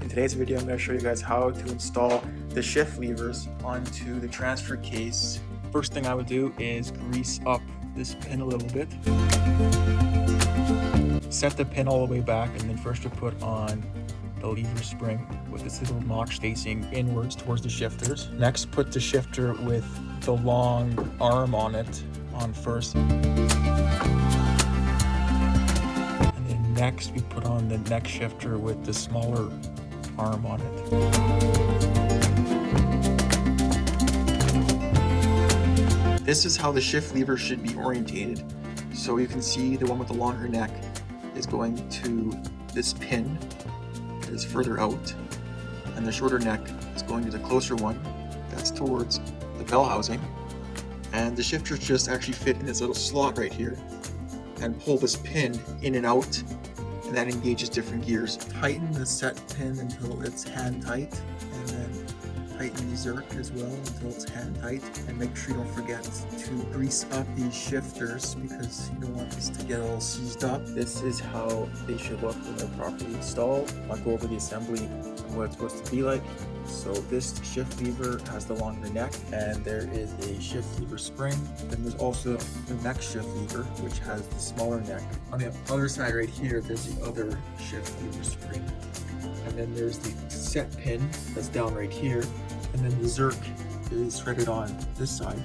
In today's video, I'm going to show you guys how to install the shift levers onto the transfer case. First thing I would do is grease up this pin a little bit. Set the pin all the way back, and then first you put on the lever spring with this little notch facing inwards towards the shifters. Next, put the shifter with the long arm on it on first. And then next we put on the next shifter with the smaller arm on it. This is how the shift lever should be orientated. So you can see the one with the longer neck is going to this pin that is further out, and the shorter neck is going to the closer one that's towards the bell housing. And the shifters just actually fit in this little slot right here and pull this pin in and out, and that engages different gears. Tighten the set pin until it's hand tight, and then tighten the zerk as well until it's hand tight, and make sure you don't forget to grease up these shifters because you don't want this to get all seized up. This is how they should look when they're properly installed. I'll go over the assembly and what it's supposed to be like. So this shift lever has the longer neck, and there is a shift lever spring. Then there's also the next shift lever, which has the smaller neck. On the other side right here, there's the other shift lever spring. And then there's the set pin that's down right here. And then the zerk is threaded on this side.